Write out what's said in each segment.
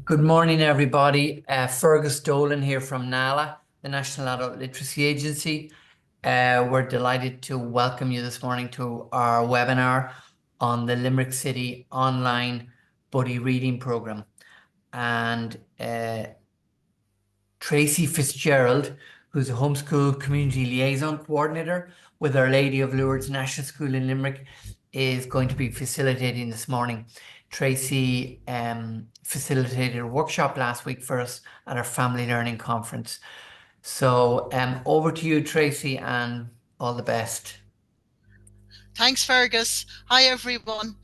Good morning, everybody. Fergus Dolan here from NALA, the National Adult Literacy Agency. We're delighted to welcome you this morning to our webinar on the Limerick City online buddy reading program. And Tracy Fitzgerald, who's a homeschool community liaison coordinator with Our Lady of Lourdes National School in Limerick, is going to be facilitating this morning. Tracy facilitated a workshop last week for us at our family learning conference. So over to you, Tracy, and all the best. Thanks, Fergus. Hi, everyone.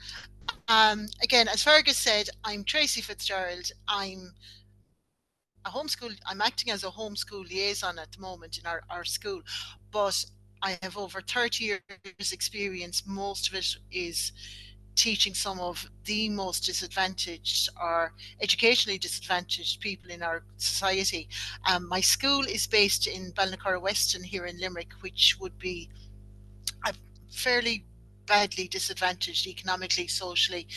Again, as Fergus said, I'm Tracy Fitzgerald. I'm acting as a homeschool liaison at the moment in our school, but I have over 30 years experience. Most of it is teaching some of the most disadvantaged or educationally disadvantaged people in our society. My school is based in Ballinacurra Weston here in Limerick, which would be a fairly badly disadvantaged economically, socially,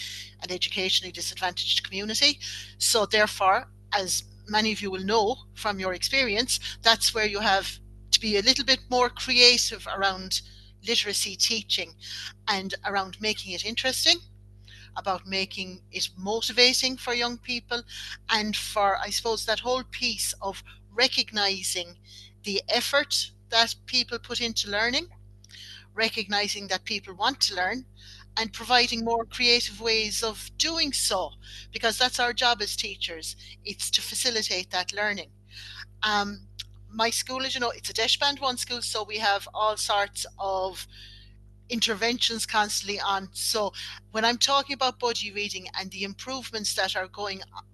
and educationally disadvantaged community. So therefore, as many of you will know from your experience, that's where you have to be a little bit more creative around literacy teaching and around making it interesting, about making it motivating for young people, and for, I suppose, that whole piece of recognizing the effort that people put into learning, recognizing that people want to learn, and providing more creative ways of doing so, because that's our job as teachers. It's to facilitate that learning. Um, my school, as you know, it's a Desh Band 1 school, so we have all sorts of interventions constantly on. So when I'm talking about buddy reading and the improvements that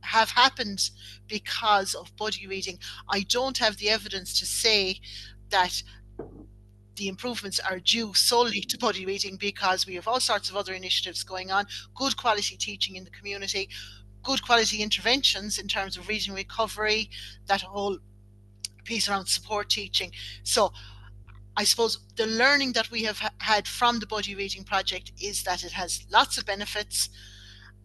have happened because of buddy reading, I don't have the evidence to say that the improvements are due solely to buddy reading, because we have all sorts of other initiatives going on, good quality teaching in the community, good quality interventions in terms of reading recovery, that whole piece around support teaching. So I suppose the learning that we have had from the buddy reading project is that it has lots of benefits,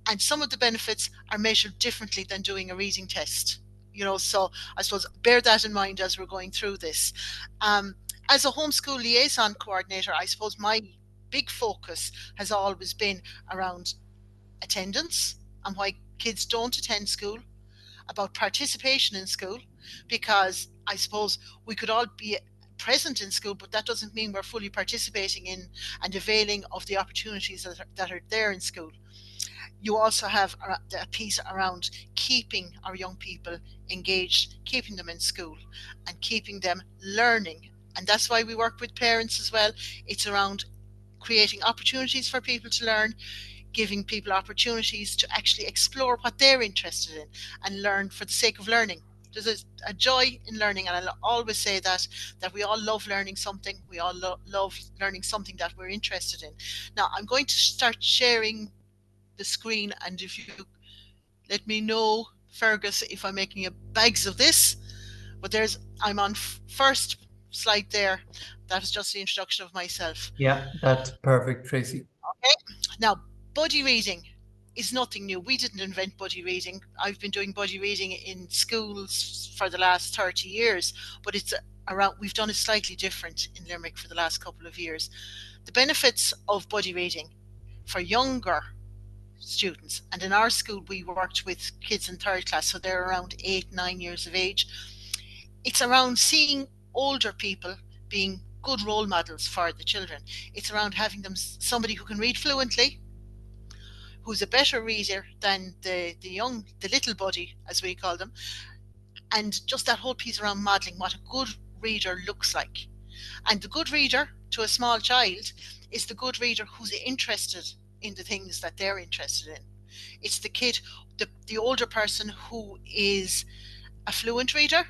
and some of the benefits are measured differently than doing a reading test. So I suppose bear that in mind as we're going through this. Um, as a homeschool liaison coordinator, I suppose my big focus has always been around attendance and why kids don't attend school, about participation in school, because I suppose we could all be present in school, but that doesn't mean we're fully participating in and availing of the opportunities that are there in school. You also have a piece around keeping our young people engaged, keeping them in school, and keeping them learning. And that's why we work with parents as well. It's around creating opportunities for people to learn, giving people opportunities to actually explore what they're interested in and learn for the sake of learning. There's a joy in learning, and I'll always say that we all love learning something. We all love learning something that we're interested in. Now, I'm going to start sharing the screen, and if you let me know, Fergus, if I'm making a bags of this. But I'm on first slide there. That is just the introduction of myself. Yeah, that's perfect, Tracy. Okay. Now, buddy reading is nothing new. We didn't invent buddy reading. I've been doing buddy reading in schools for the last 30 years, but we've done it slightly different in Limerick for the last couple of years. The benefits of buddy reading for younger students, and in our school we worked with kids in third class, so they're around 8, 9 years of age. It's around seeing older people being good role models for the children. It's around having them somebody who can read fluently, who's a better reader than the little buddy, as we call them, and just that whole piece around modelling what a good reader looks like. And the good reader to a small child is the good reader who's interested in the things that they're interested in. It's the kid, the older person who is a fluent reader,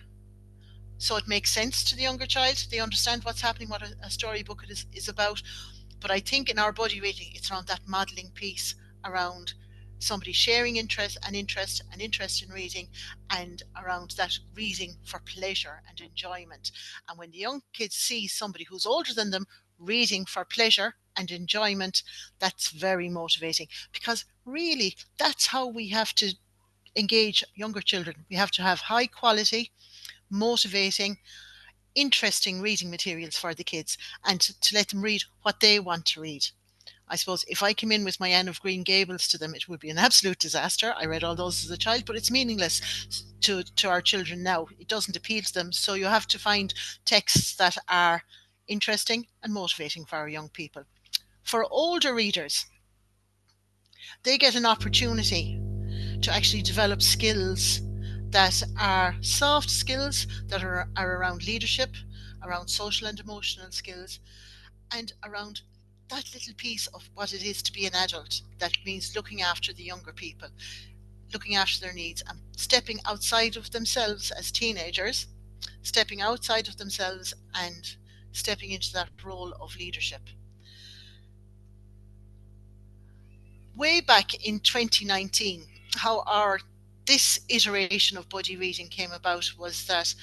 so it makes sense to the younger child. They understand what's happening, what a storybook is about. But I think in our buddy reading, it's around that modelling piece, around somebody sharing an interest in reading, and around that reading for pleasure and enjoyment. And when the young kids see somebody who's older than them reading for pleasure and enjoyment, that's very motivating, because really that's how we have to engage younger children, we have to have high quality, motivating, interesting reading materials for the kids, and to let them read what they want to read. I suppose if I came in with my Anne of Green Gables to them, it would be an absolute disaster. I read all those as a child, but it's meaningless to our children now. It doesn't appeal to them. So you have to find texts that are interesting and motivating for our young people. For older readers, they get an opportunity to actually develop skills that are soft skills that are around leadership, around social and emotional skills, and around that little piece of what it is to be an adult. That means looking after the younger people, looking after their needs, and stepping outside of themselves as teenagers, stepping outside of themselves and stepping into that role of leadership. Way back in 2019, how our this iteration of buddy reading came about was that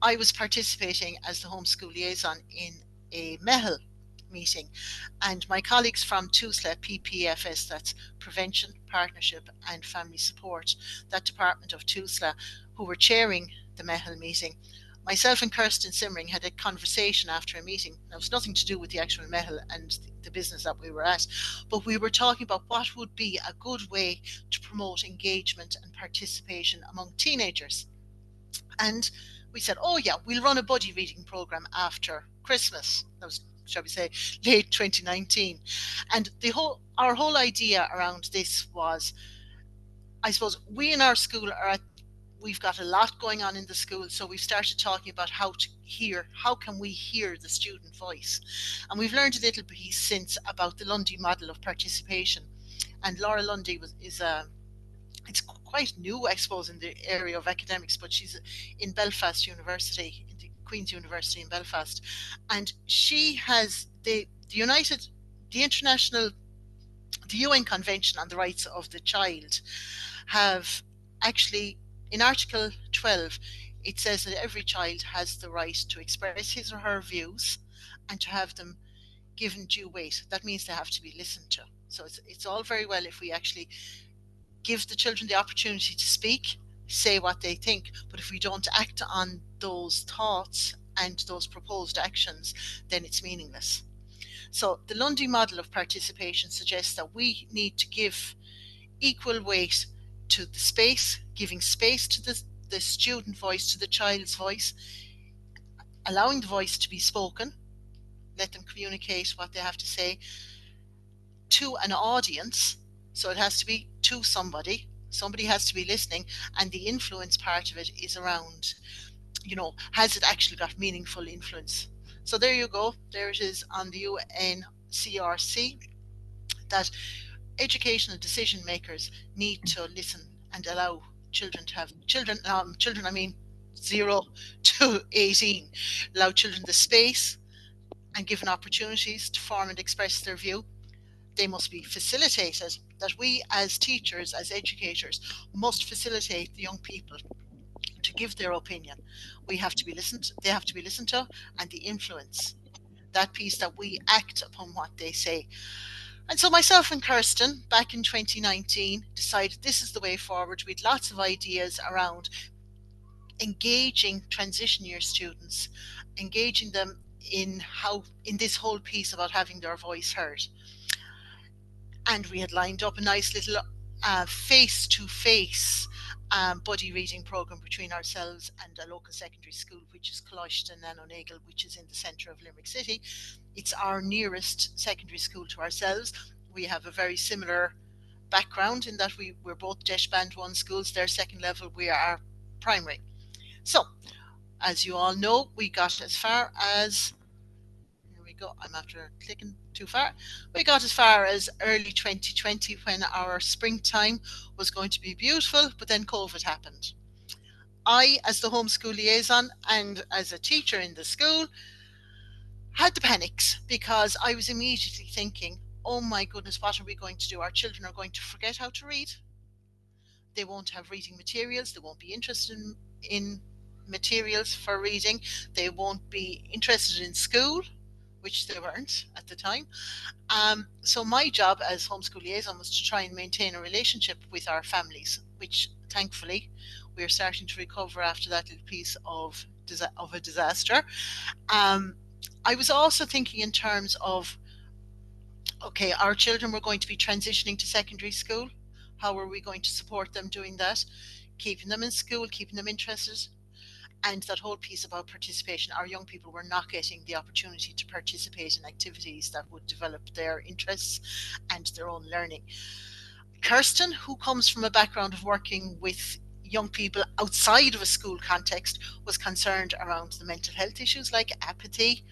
I was participating as the homeschool liaison in a MEHL meeting, and my colleagues from TUSLA PPFS, that's Prevention, Partnership and Family Support, that department of TUSLA, who were chairing the MEHL meeting, myself and Kirsten Simmering had a conversation after a meeting. Now, it was nothing to do with the actual MEHL and the business that we were at, but we were talking about what would be a good way to promote engagement and participation among teenagers. And we said, oh yeah, we'll run a buddy reading program after Christmas. That was, shall we say, late 2019. And our whole idea around this was, I suppose, we in our school we've got a lot going on in the school, so we've started talking about how can we hear the student voice. And we've learned a little bit since about the Lundy model of participation. And Laura Lundy is a it's quite new, I suppose, in the area of academics, but she's in Belfast University, in the Queen's University in Belfast, and she has the international, the UN Convention on the Rights of the Child, have actually in Article 12, it says that every child has the right to express his or her views and to have them given due weight. That means they have to be listened to. So it's all very well if we actually give the children the opportunity to speak, say what they think. But if we don't act on those thoughts and those proposed actions, then it's meaningless. So the Lundy model of participation suggests that we need to give equal weight to the space, giving space to the student voice, to the child's voice, allowing the voice to be spoken, let them communicate what they have to say to an audience. So it has to be to somebody. Somebody has to be listening, and the influence part of it is around, has it actually got meaningful influence? So there you go. There it is on the UNCRC, that educational decision makers need to listen and allow children to have children. I mean, 0 to 18, allow children the space and given opportunities to form and express their view. They must be facilitated. That we as teachers, as educators, must facilitate the young people to give their opinion. We have to be listened. They have to be listened to, and the influence. That piece that we act upon what they say. And so myself and Kirsten, back in 2019, decided this is the way forward. We had lots of ideas around engaging transition year students, engaging them in this whole piece about having their voice heard. And we had lined up a nice little face-to-face buddy reading program between ourselves and a local secondary school, which is Cloishton and O'Nagle, which is in the centre of Limerick City. It's our nearest secondary school to ourselves. We have a very similar background in that we're both Desh Band 1 schools. Their second level, we are primary. So, as you all know, we got as far as, here we go, I'm after clicking too far. We got as far as early 2020 when our springtime was going to be beautiful, but then COVID happened. I, as the homeschool liaison and as a teacher in the school, had the panics because I was immediately thinking, oh my goodness, what are we going to do? Our children are going to forget how to read. They won't have reading materials. They won't be interested in materials for reading. They won't be interested in school, which they weren't at the time. So my job as homeschool liaison was to try and maintain a relationship with our families, which thankfully, we're starting to recover after that little piece of a disaster. Um, I was also thinking in terms of, okay, our children were going to be transitioning to secondary school. How are we going to support them doing that? Keeping them in school, keeping them interested, and that whole piece about participation. Our young people were not getting the opportunity to participate in activities that would develop their interests and their own learning. Kirsten, who comes from a background of working with young people outside of a school context, was concerned around the mental health issues like apathy.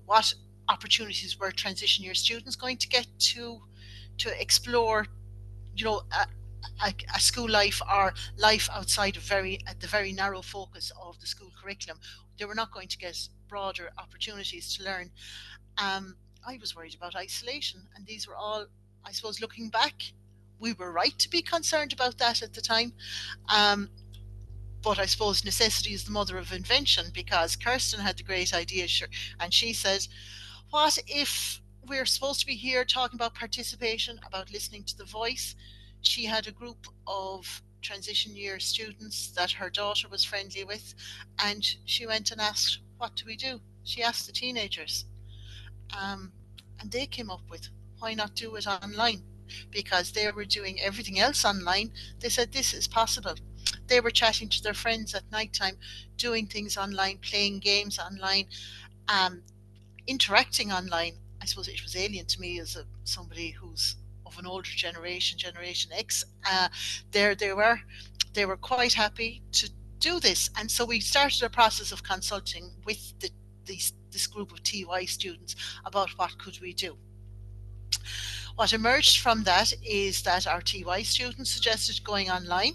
What opportunities were transition year students going to get to explore, a school life or life outside of at the very narrow focus of the school curriculum. They were not going to get broader opportunities to learn. um, I was worried about isolation, and these were all, I suppose, looking back, we were right to be concerned about that at the time. um, but I suppose necessity is the mother of invention, because Kirsten had the great idea, sure, and she said, what if we're supposed to be here talking about participation, about listening to the voice? She had a group of transition year students that her daughter was friendly with, and she went and asked, what do we do? She asked the teenagers, um, and they came up with, why not do it online? Because they were doing everything else online. They said this is possible. They were chatting to their friends at night time, doing things online, playing games online, um, interacting online. I suppose it was alien to me as somebody who's of an older generation, Generation X. There they were quite happy to do this, and so we started a process of consulting with this group of TY students about what could we do. What emerged from that is that our TY students suggested going online.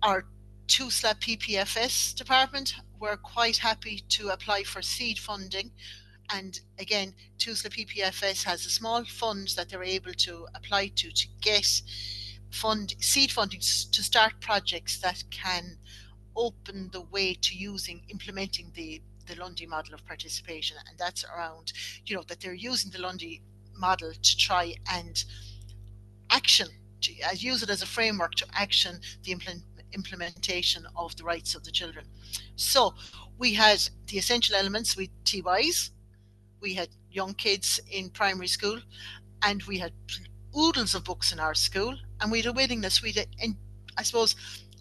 Our TUSLA PPFS department were quite happy to apply for seed funding. And again, TUSLA PPFS has a small fund that they're able to apply to get seed funding to start projects that can open the way to implementing the Lundy model of participation. And that's around, that they're using the Lundy model to try and action, to use it as a framework to action the implementation of the rights of the children. So we had the essential elements with TYs, we had young kids in primary school, and we had oodles of books in our school, and we had a willingness, we had, I suppose,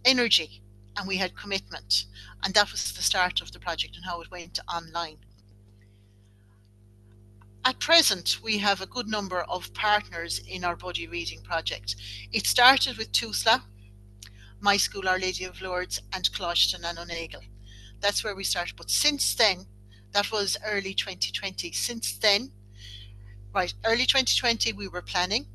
energy, and we had commitment. And that was the start of the project and how it went online. At present, we have a good number of partners in our buddy reading project. It started with TUSLA, My School, Our Lady of Lourdes, and Closhton and Onagle. That's where we started. But since then, that was early 2020. Since then, right, early 2020, we were planning.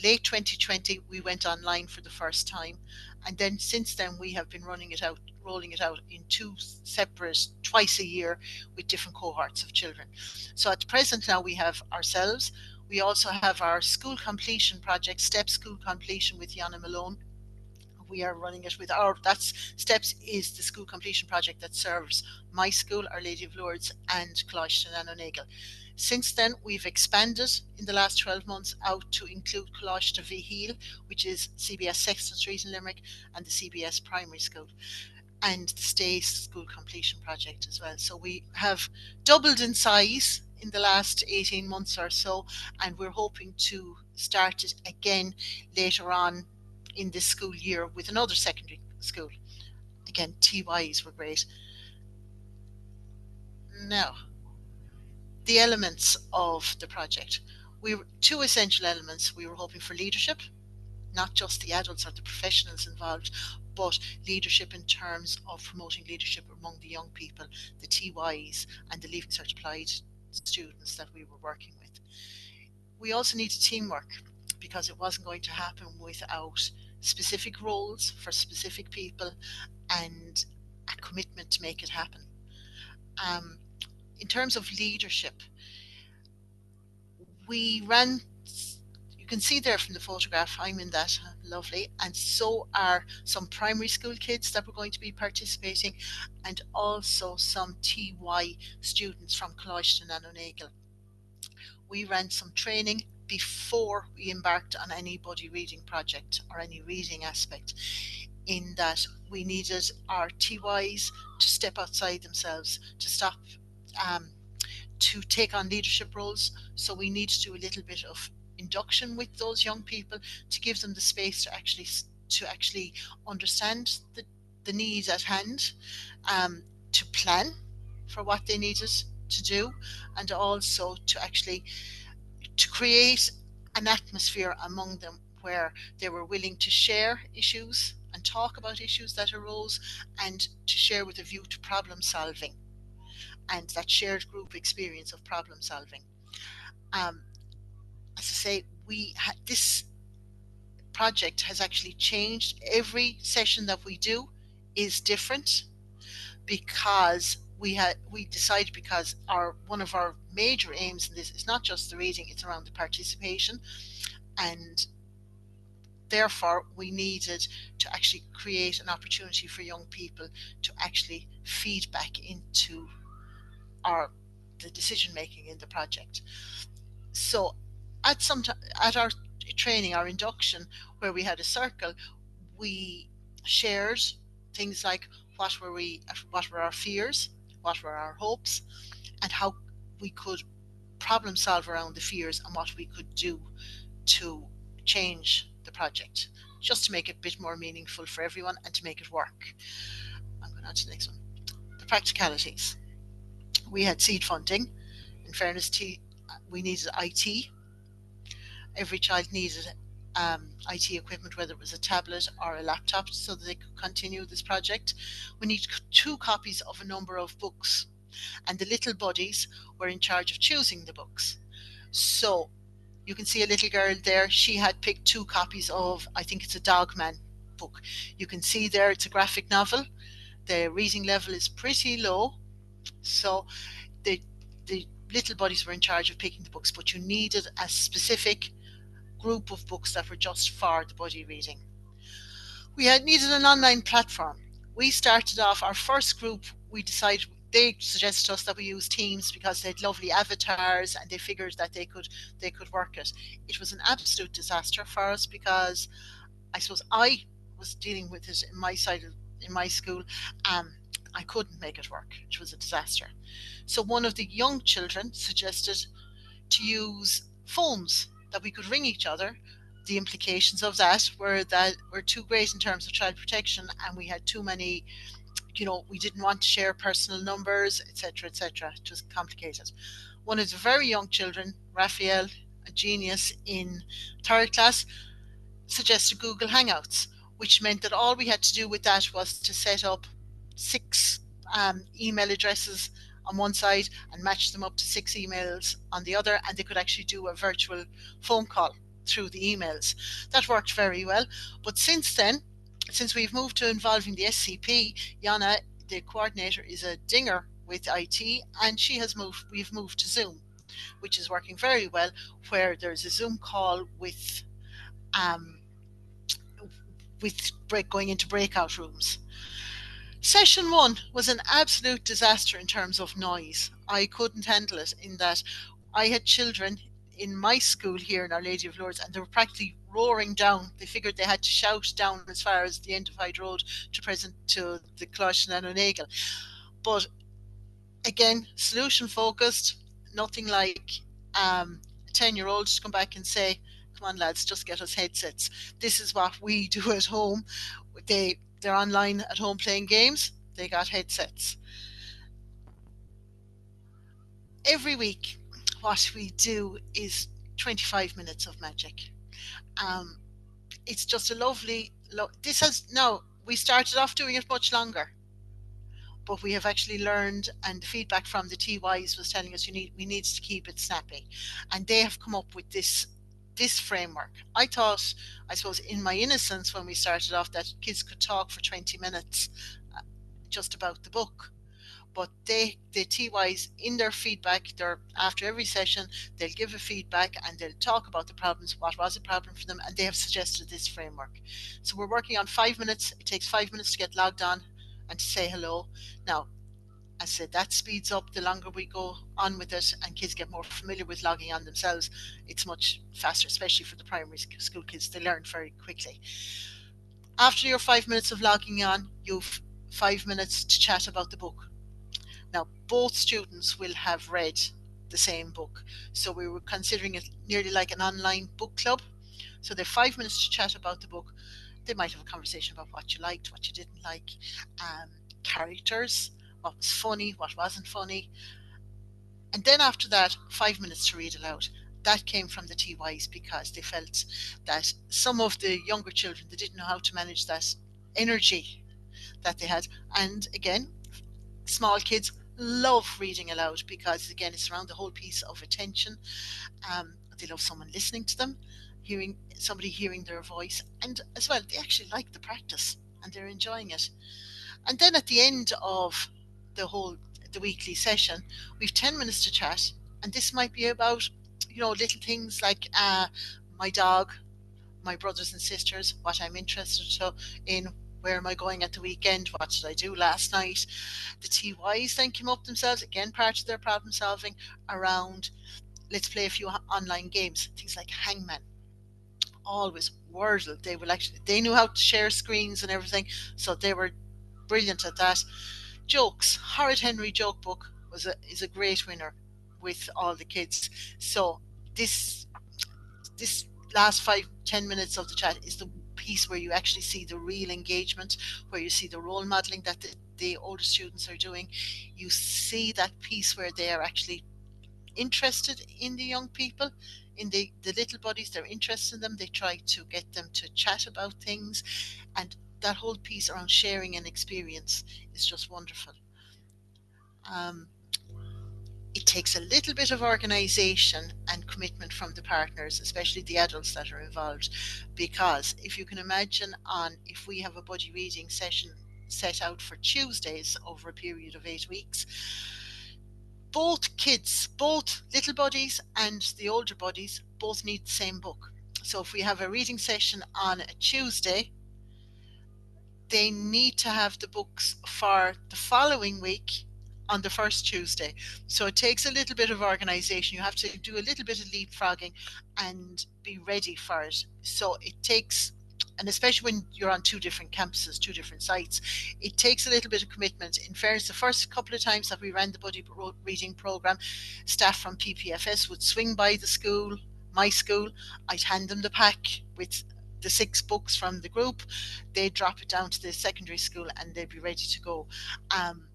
Late 2020, we went online for the first time. And then since then, we have been rolling it out in two separate, twice a year, with different cohorts of children. So at present now, we have ourselves. We also have our school completion project, STEP School Completion with Yana Malone. We are running it with that's STEPS is the school completion project that serves My School, Our Lady of Lourdes, and Closhton and Onagle. Since then, we've expanded in the last 12 months out to include Closhton Vigil, which is CBS Sexton Street in Limerick, and the CBS Primary School, and the Stay School Completion Project as well. So we have doubled in size in the last 18 months or so, and we're hoping to start it again later on in this school year with another secondary school. Again, TYs were great. Now, the elements of the project. We were two essential elements. We were hoping for leadership, not just the adults or the professionals involved, but leadership in terms of promoting leadership among the young people, the TYs, and the Leaving Cert applied students that we were working with. We also needed teamwork, because it wasn't going to happen without specific roles for specific people and a commitment to make it happen. Um, in terms of leadership, we ran, you can see there from the photograph, I'm in that, lovely, and so are some primary school kids that were going to be participating, and also some TY students from Closhton and Onagle. We ran some training before we embarked on any body reading project or any reading aspect, in that we needed our TYs to step outside themselves, to stop, um, to take on leadership roles. So we need to do a little bit of induction with those young people to give them the space to actually understand the needs at hand, um, to plan for what they needed to do, and also to actually to create an atmosphere among them where they were willing to share issues and talk about issues that arose, and to share with a view to problem solving and that shared group experience of problem solving. Um, as I say, this project has actually changed. Every session that we do is different because we decided, because our one of our major aims in this is not just the reading, it's around the participation, and therefore we needed to actually create an opportunity for young people to actually feed back into our the decision making in the project. So at our training, our induction, where we had a circle, we shared things like what were our fears, what were our hopes, and how we could problem solve around the fears and what we could do to change the project, just to make it a bit more meaningful for everyone and to make it work. I'm going on to the next one. The practicalities. We had seed funding. In fairness, we needed IT. Every child needed IT equipment, whether it was a tablet or a laptop, so that they could continue this project. We needed 2 copies of a number of books, and the little buddies were in charge of choosing the books. So you can see a little girl there. She had picked 2 copies of, I think it's a Dogman book. You can see there it's a graphic novel. The reading level is pretty low. So the little buddies were in charge of picking the books, but you needed a specific group of books that were just for the buddy reading. We had needed an online platform. We started off our first group. They suggested to us that we use Teams because they had lovely avatars and they figured that they could work it. It was an absolute disaster for us because I suppose I was dealing with it in my school. I couldn't make it work. It was a disaster. So one of the young children suggested to use phones that we could ring each other. The implications of that were too great in terms of child protection, and we had too many. We didn't want to share personal numbers, etc., etc. It was complicated. One of the very young children, Raphael, a genius in 3rd class, suggested Google Hangouts, which meant that all we had to do with that was to set up 6 email addresses on one side and match them up to 6 emails on the other, and they could actually do a virtual phone call through the emails. That worked very well. But since we've moved to involving the SCP, Jana, the coordinator, is a dinger with IT, and we've moved to Zoom, which is working very well, where there's a Zoom call um, going into breakout rooms. Session 1 was an absolute disaster in terms of noise. I couldn't handle it, in that I had children in my school here in Our Lady of Lourdes, and they were practically roaring down. They figured they had to shout down as far as the end of Hyde Road to the Closh and O'Nagle. But again, solution focused, nothing like a 10-year-old to come back and say, come on lads, just get us headsets. This is what we do at home. They're online at home playing games. They got headsets. Every week, what we do is 25 minutes of magic. It's just a lovely. We started off doing it much longer, but we have actually learned, and the feedback from the TYs was telling us we need to keep it snappy, and they have come up with this framework. I suppose in my innocence when we started off, that kids could talk for 20 minutes just about the book. But the TYs, in their feedback, after every session, they'll give a feedback and they'll talk about the problems, what was a problem for them, and they have suggested this framework. So we're working on 5 minutes. It takes 5 minutes to get logged on and to say hello. Now, I said that speeds up the longer we go on with it, and kids get more familiar with logging on themselves. It's much faster, especially for the primary school kids. They learn very quickly. After your 5 minutes of logging on, you've 5 minutes to chat about the book. Now, both students will have read the same book. So we were considering it nearly like an online book club. So they've 5 minutes to chat about the book. They might have a conversation about what you liked, what you didn't like, um, characters, what was funny, what wasn't funny. And then after that, 5 minutes to read aloud. That came from the TYs because they felt that some of the younger children, they didn't know how to manage that energy that they had. And again, small kids love reading aloud because again it's around the whole piece of attention. They love someone listening to them, hearing somebody hearing their voice, and as well they actually like the practice and they're enjoying it. And then at the end of the whole the weekly session, we've 10 minutes to chat, and this might be about little things like my dog, my brothers and sisters, what I'm interested in, where am I going at the weekend, what did I do last night. The TYs then came up themselves, again part of their problem solving around, let's play a few online games, things like Hangman, always Wordle. They knew how to share screens and everything, so they were brilliant at that. Jokes, Horrid Henry joke book is a great winner with all the kids. So this this last 5-10 minutes of the chat is the piece where you actually see the real engagement, where you see the role modeling that the older students are doing. You see that piece where they are actually interested in the young people, in the little bodies. They're interested in them. They try to get them to chat about things. And that whole piece around sharing an experience is just wonderful. Um, it takes a little bit of organization and commitment from the partners, especially the adults that are involved, because if you can imagine, on if we have a buddy reading session set out for Tuesdays over a period of 8 weeks, both kids, both little buddies and the older buddies, both need the same book. So if we have a reading session on a Tuesday, they need to have the books for the following week on the first Tuesday. So it takes a little bit of organization. You have to do a little bit of leapfrogging and be ready for it. So it takes, and especially when you're on two different campuses, two different sites, it takes a little bit of commitment. In fairness, the first couple of times that we ran the buddy reading program, staff from PPFS would swing by the school, my school. I'd hand them the pack with the 6 books from the group. They'd drop it down to the secondary school and they'd be ready to go. Um,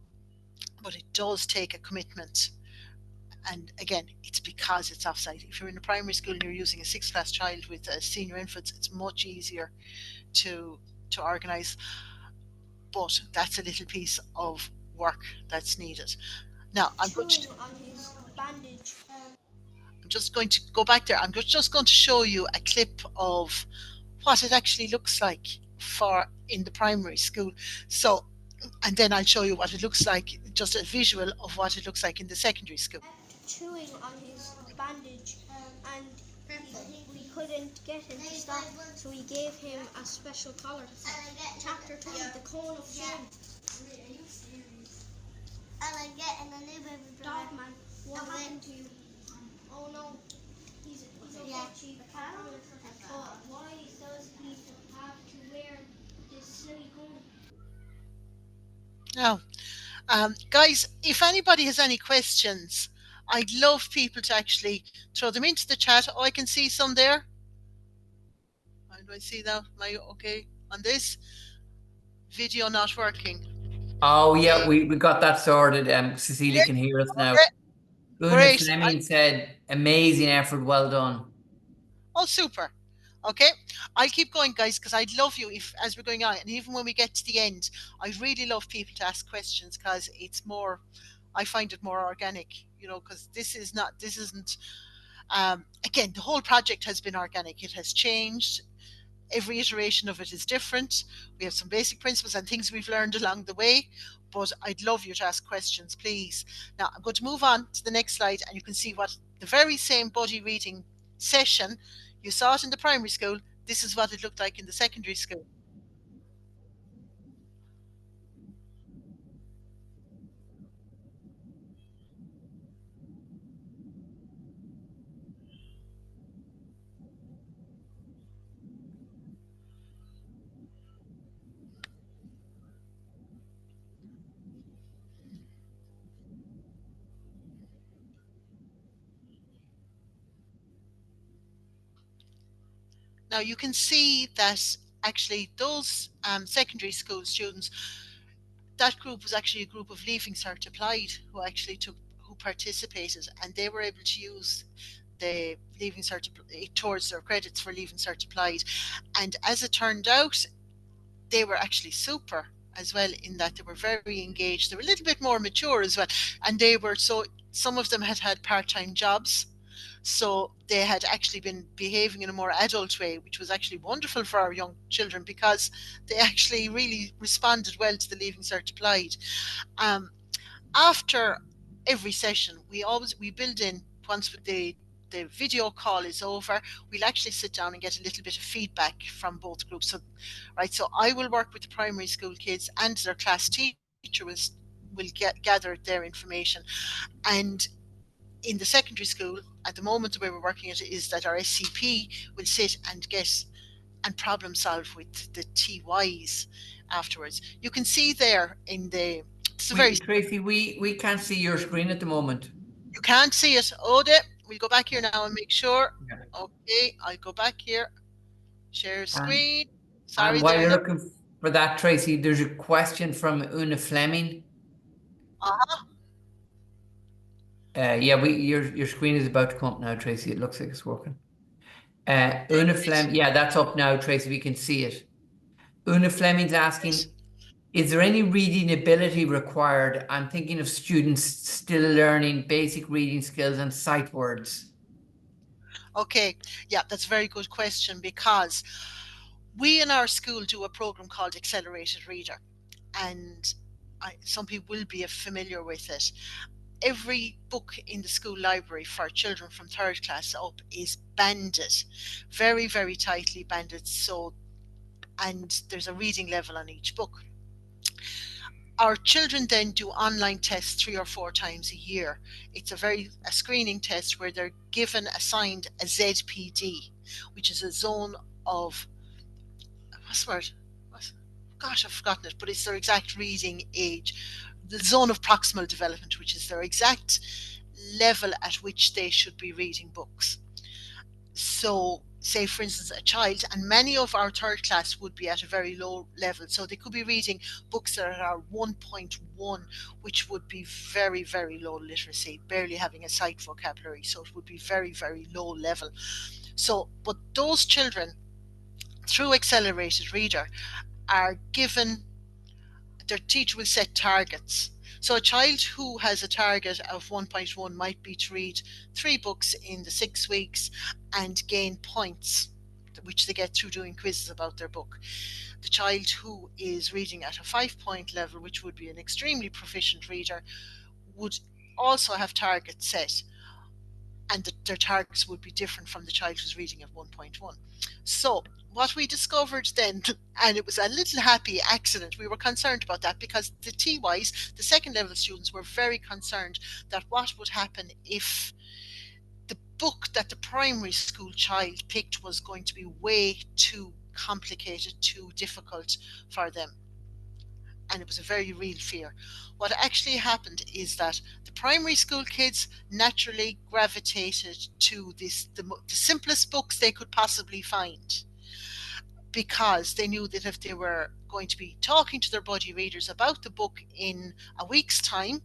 but it does take a commitment. And again, it's because it's offsite. If you're in a primary school and you're using a 6th class child with a senior infants, it's much easier to organise. But that's a little piece of work that's needed. Now, I'm just going to go back there. I'm just going to show you a clip of what it actually looks like for in the primary school. So, and then I'll show you what it looks like, just a visual of what it looks like in the secondary school. Chewing on his bandage, and we couldn't get him to stop, so we gave him a special collar. Chapter 2, the cone of shame. And I'm getting a new baby dog, man. What happened to you? Oh no, he's okay, Chief. But why does he have to wear this silly cone? Now, guys, if anybody has any questions, I'd love people to actually throw them into the chat. Oh, I can see some there. How do I see that? Am I okay on this? Video not working. Oh yeah, we got that sorted. Cecilia can hear us now. Okay, Una great. Fleming said, amazing effort, well done. Oh, super. Okay, I'll keep going, guys, because I'd love you if, as we're going on, and even when we get to the end, I really love people to ask questions because it's more, I find it more organic, because this isn't, again, the whole project has been organic. It has changed. Every iteration of it is different. We have some basic principles and things we've learned along the way, but I'd love you to ask questions, please. Now, I'm going to move on to the next slide, and you can see what the very same buddy reading session, you saw it in the primary school, this is what it looked like in the secondary school. Now you can see that actually those secondary school students, that group was actually a group of Leaving Cert Applied who participated, and they were able to use the Leaving Cert towards their credits for Leaving Cert Applied. And as it turned out, they were actually super as well, in that they were very engaged. They were a little bit more mature as well, and some of them had part-time jobs, so they had actually been behaving in a more adult way, which was actually wonderful for our young children, because they actually really responded well to the Leaving Cert Applied. Um, After every session, we build in, once the video call is over, we'll actually sit down and get a little bit of feedback from both groups. So, right, so I will work with the primary school kids, and their class teacher will gather their information. And in the secondary school, at the moment, the way we're working it is that our SCP will sit and get and problem solve with the TYs afterwards. You can see there in the it's a very Tracy, we can't see your screen at the moment. You can't see it. Ode, we'll go back here now and make sure. Yeah. Okay, I'll go back here. Share screen. And Sorry while there. you're looking for that, Tracy, there's a question from Una Fleming. Uh-huh. Yeah, your screen is about to come up now, Tracy. It looks like it's working. Una Fleming, yeah, that's up now, Tracy. We can see it. Una Fleming's asking, is there any reading ability required? I'm thinking of students still learning basic reading skills and sight words. Okay, yeah, that's a very good question, because we in our school do a program called Accelerated Reader, and some people will be familiar with it. Every book in the school library for children from third class up is banded, very, very tightly banded. So, and there's a reading level on each book. Our children then do online tests 3 or 4 times a year. It's a screening test where they're assigned a ZPD, which is a zone of, what's the word? Gosh, I've forgotten it, but it's their exact reading age. The zone of proximal development, which is their exact level at which they should be reading books. So, say for instance, a child, and many of our third class would be at a very low level, so they could be reading books that are 1.1, which would be very, very low literacy, barely having a sight vocabulary, so it would be very, very low level. So, but those children, through Accelerated Reader, are given, their teacher will set targets. So a child who has a target of 1.1 might be to read 3 books in the 6 weeks and gain points, which they get through doing quizzes about their book. The child who is reading at a 5-point level, which would be an extremely proficient reader, would also have targets set, and their targets would be different from the child who's reading at 1.1. So what we discovered then, and it was a little happy accident, we were concerned about that, because the TYs, the second level students, were very concerned that what would happen if the book that the primary school child picked was going to be way too complicated, too difficult for them. And it was a very real fear. What actually happened is that the primary school kids naturally gravitated to the simplest books they could possibly find, because they knew that if they were going to be talking to their buddy readers about the book in a week's time,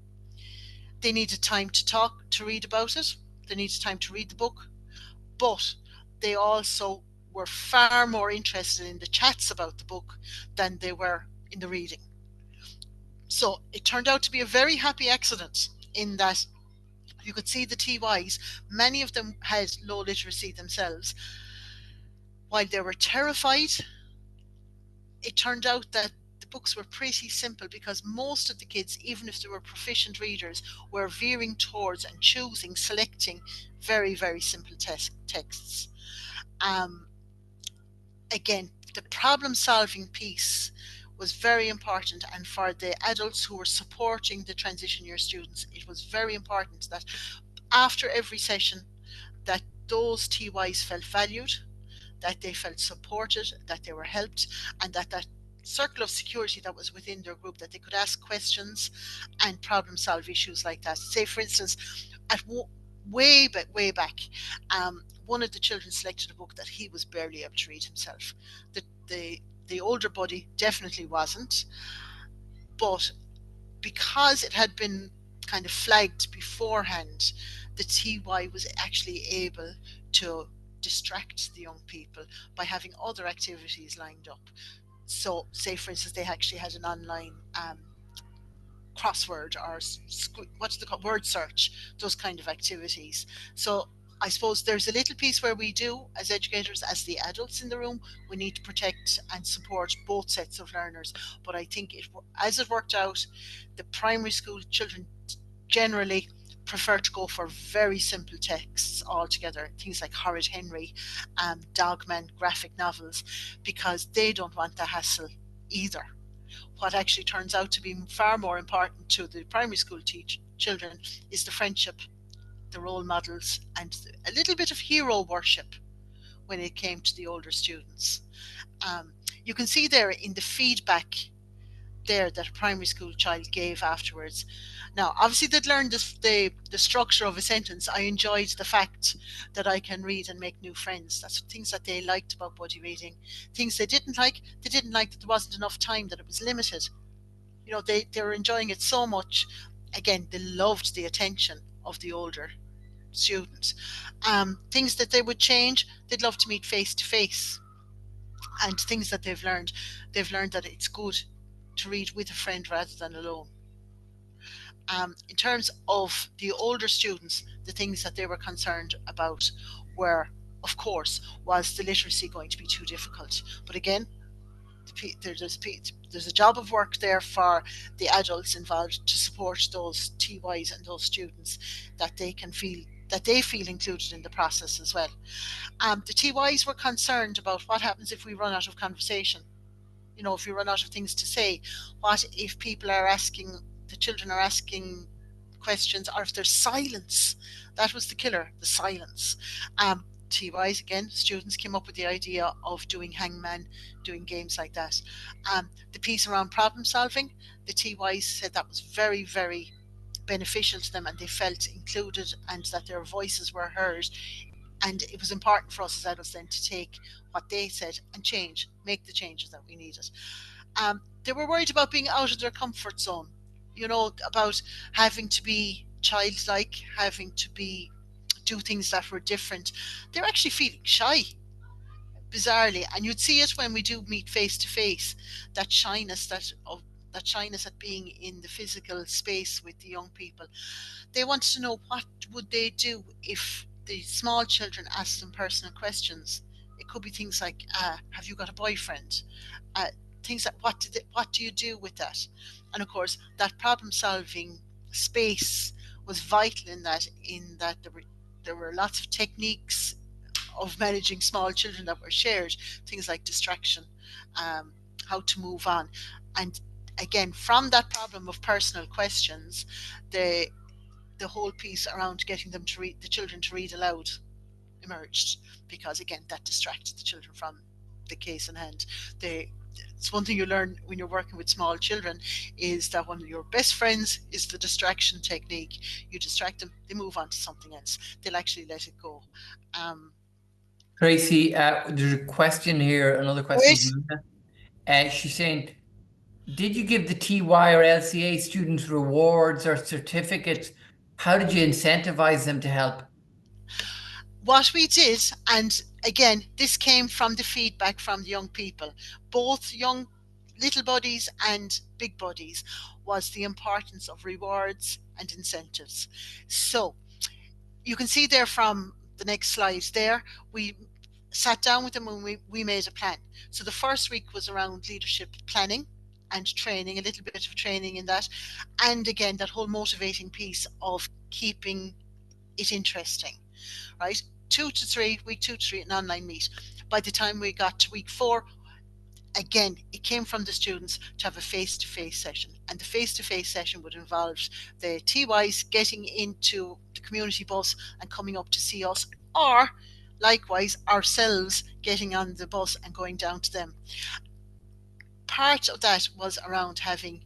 they needed time to read about it. They needed time to read the book, but they also were far more interested in the chats about the book than they were in the reading. So it turned out to be a very happy accident, in that you could see the TYs, many of them had low literacy themselves. While they were terrified, it turned out that the books were pretty simple, because most of the kids, even if they were proficient readers, were veering towards and selecting very, very simple texts. Again, the problem solving piece was very important, and for the adults who were supporting the transition year students, it was very important that after every session, that those TYs felt valued, that they felt supported, that they were helped, and that circle of security that was within their group, that they could ask questions and problem solve issues like that. Say for instance, at way back, one of the children selected a book that he was barely able to read himself. The older buddy definitely wasn't, but because it had been kind of flagged beforehand, the TY was actually able to distract the young people by having other activities lined up. So, say for instance, they actually had an online crossword or what's the word search, those kind of activities. So I suppose there's a little piece where we do, as educators, as the adults in the room, we need to protect and support both sets of learners. But I think as it worked out, the primary school children generally prefer to go for very simple texts altogether, things like Horrid Henry, Dogman, graphic novels, because they don't want the hassle either. What actually turns out to be far more important to the primary school children is the friendship, the role models, and a little bit of hero worship when it came to the older students. You can see there in the feedback there that a primary school child gave afterwards. Now, obviously, they'd learned the structure of a sentence. I enjoyed the fact that I can read and make new friends. That's things that they liked about buddy reading. Things they didn't like that there wasn't enough time, that it was limited. You know, they were enjoying it so much. Again, they loved the attention of the older students. Things that they would change, they'd love to meet face to face. And things that they've learned that it's good to read with a friend rather than alone. In terms of the older students, the things that they were concerned about were, of course, was the literacy going to be too difficult? But again, there's a job of work there for the adults involved to support those TYs and those students, that they feel included in the process as well. The TYs were concerned about what happens if we run out of conversation. You know, if we run out of things to say, what if the children are asking questions, or if there's silence? That was the killer, the silence. TYs, again, students came up with the idea of doing hangman, doing games like that. The piece around problem solving, the TYs said that was very, very beneficial to them, and they felt included and that their voices were heard. And it was important for us as adults then to take what they said and make the changes that we needed. They were worried about being out of their comfort zone, you know, about having to be childlike, having to do things that were different. They're actually feeling shy, bizarrely, and you'd see it when we do meet face to face. That shyness, that shyness at being in the physical space with the young people. They wanted to know what would they do if the small children asked them personal questions. It could be things like, "Have you got a boyfriend?" Uh, Things like, what do you do with that? And of course, that problem-solving space was vital in that. There were lots of techniques of managing small children that were shared. Things like distraction, how to move on, and again, from that problem of personal questions, the whole piece around getting the children to read aloud emerged, because again, that distracted the children from the case in hand. It's one thing you learn when you're working with small children, is that one of your best friends is the distraction technique. You distract them, they move on to something else. They'll actually let it go. Tracy, there's a question here, another question Wait, from Luna. She's saying, did you give the TY or LCA students rewards or certificates? How did you incentivize them to help? what we did, and again, this came from the feedback from the young people, both young little buddies and big buddies, was the importance of rewards and incentives. So you can see there from the next slide there, we sat down with them and we made a plan. So the first week was around leadership planning and training, a little bit of training in that. And again, that whole motivating piece of keeping it interesting, right? Week 2 to 3, an online meet. By the time we got to week 4, again, it came from the students to have a face-to-face session. And the face-to-face session would involve the TYs getting into the community bus and coming up to see us, or likewise ourselves getting on the bus and going down to them. Part of that was around having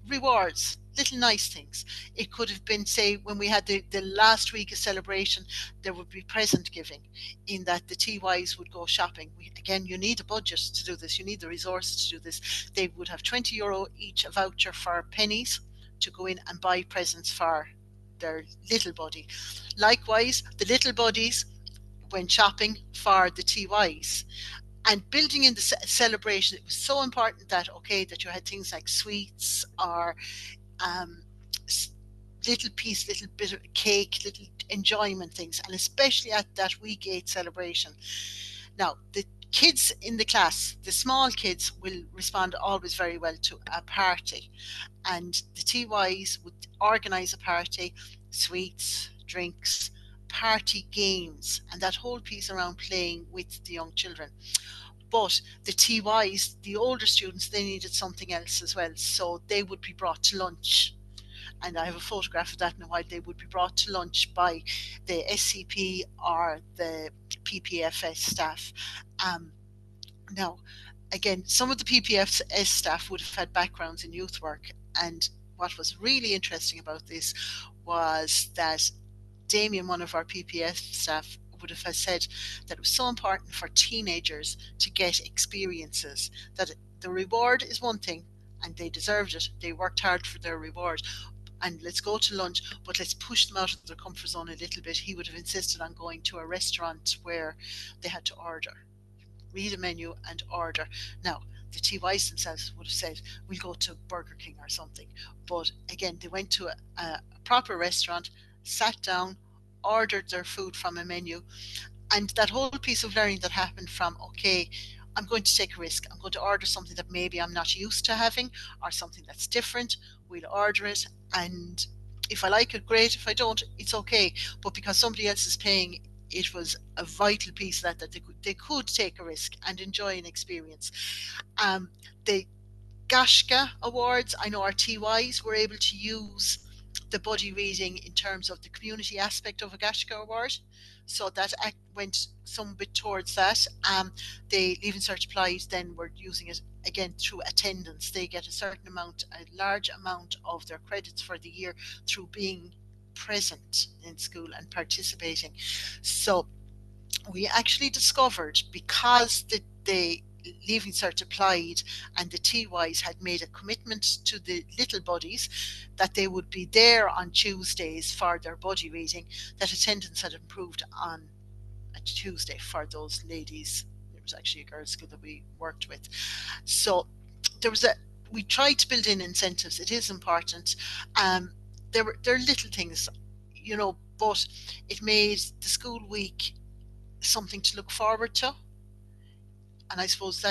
rewards, little nice things. It could have been, say, when we had the last week of celebration, there would be present giving, in that the TYs would go shopping. Again, you need a budget to do this, you need the resources to do this. They would have €20 each, a voucher for pennies, to go in and buy presents for their little buddy. Likewise, the little buddies went shopping for the TYs. And building in the celebration, it was so important that, okay, that you had things like sweets, or um, little bit of cake, little enjoyment things, and especially at that week 8 celebration. Now, the kids in the class, the small kids, will respond always very well to a party, and the TYs would organise a party, sweets, drinks, party games, and that whole piece around playing with the young children. But the TYs, the older students, they needed something else as well. So they would be brought to lunch. And I have a photograph of that in a while. They would be brought to lunch by the SCP or the PPFS staff. Now, again, some of the PPFS staff would have had backgrounds in youth work. And what was really interesting about this was that Damien, one of our PPF staff, would have said that it was so important for teenagers to get experiences, that the reward is one thing, and they deserved it. They worked hard for their reward. And let's go to lunch, but let's push them out of their comfort zone a little bit. He would have insisted on going to a restaurant where they had to read a menu and order. Now, the TYs themselves would have said, we'll go to Burger King or something. But again, they went to a proper restaurant, sat down, ordered their food from a menu, and that whole piece of learning that happened from, okay, I'm going to take a risk. I'm going to order something that maybe I'm not used to having, or something that's different. We'll order it, and if I like it, great. If I don't, it's okay. But because somebody else is paying, it was a vital piece that they could take a risk and enjoy an experience. The Gashka Awards, I know our TYs were able to use the buddy reading in terms of the community aspect of a Gashka Award. So that went some bit towards that. The Leaving Cert Applied then were using it again through attendance. They get a certain amount, a large amount of their credits for the year through being present in school and participating. So we actually discovered, because the Leaving Cert Applied and the TYs had made a commitment to the little buddies that they would be there on Tuesdays for their buddy reading, that attendance had improved on a Tuesday for those ladies. There was actually a girls' school that we worked with. So we tried to build in incentives. It is important. There are little things, but it made the school week something to look forward to. And I suppose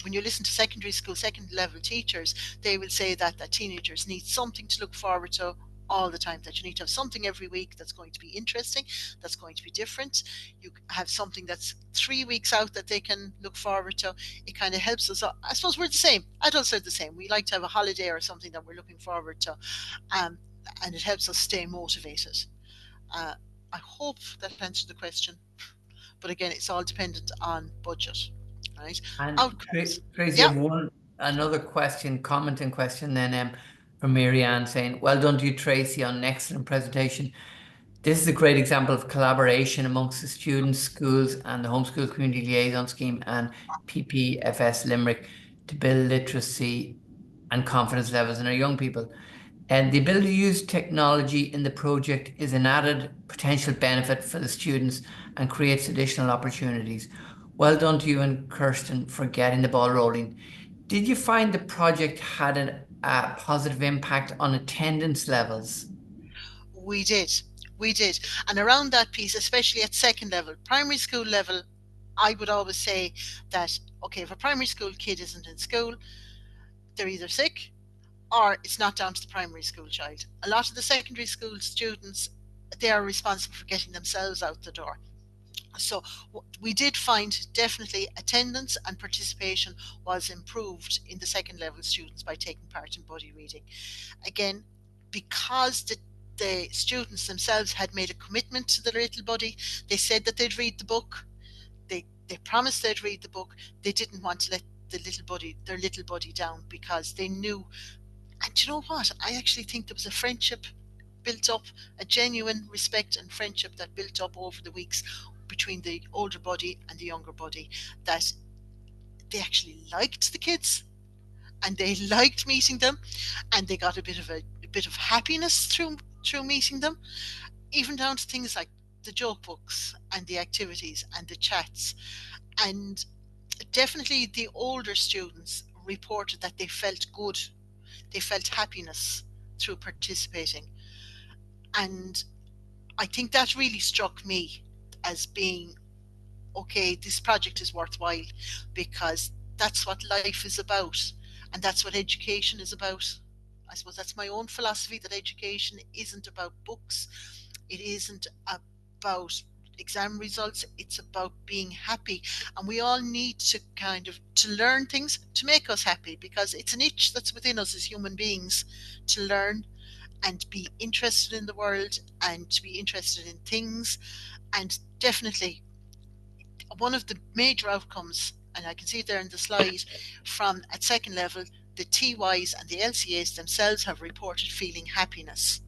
when you listen to secondary school, second level teachers, they will say that teenagers need something to look forward to all the time, that you need to have something every week that's going to be interesting, that's going to be different. You have something that's 3 weeks out that they can look forward to. It kind of helps us. I suppose we're the same. Adults are the same. We like to have a holiday or something that we're looking forward to. And it helps us stay motivated. I hope that answered the question. But again, it's all dependent on budget, right? And Outcomes. Tracy, I have another commenting question then from Marianne saying, well done to you, Tracy, on an excellent presentation. This is a great example of collaboration amongst the students, schools, and the Homeschool Community Liaison Scheme and PPFS Limerick to build literacy and confidence levels in our young people. And the ability to use technology in the project is an added potential benefit for the students and creates additional opportunities. Well done to you and Kirsten for getting the ball rolling. Did you find the project had a positive impact on attendance levels? We did. And around that piece, especially at second level, primary school level, I would always say that, okay, if a primary school kid isn't in school, they're either sick or it's not down to the primary school child. A lot of the secondary school students, they are responsible for getting themselves out the door. So we did find definitely attendance and participation was improved in the second level students by taking part in buddy reading. Again, because the students themselves had made a commitment to the little buddy, they said that they'd read the book. They promised they'd read the book. They didn't want to let their little buddy down, because they knew And do you know what? I actually think there was a friendship built up, a genuine respect and friendship that built up over the weeks between the older body and the younger body, that they actually liked the kids and they liked meeting them, and they got a bit of happiness through meeting them, even down to things like the joke books and the activities and the chats. And definitely the older students reported that they felt good, they felt happiness through participating. And I think that really struck me as being, okay, this project is worthwhile, because that's what life is about, and that's what education is about. I suppose that's my own philosophy, that education isn't about books, it isn't about exam results, it's about being happy. And we all need to kind of to learn things to make us happy, because it's an itch that's within us as human beings, to learn and be interested in the world and to be interested in things. And definitely one of the major outcomes, and I can see it there in the slide, from at second level, the TYs and the LCAs themselves have reported feeling happiness.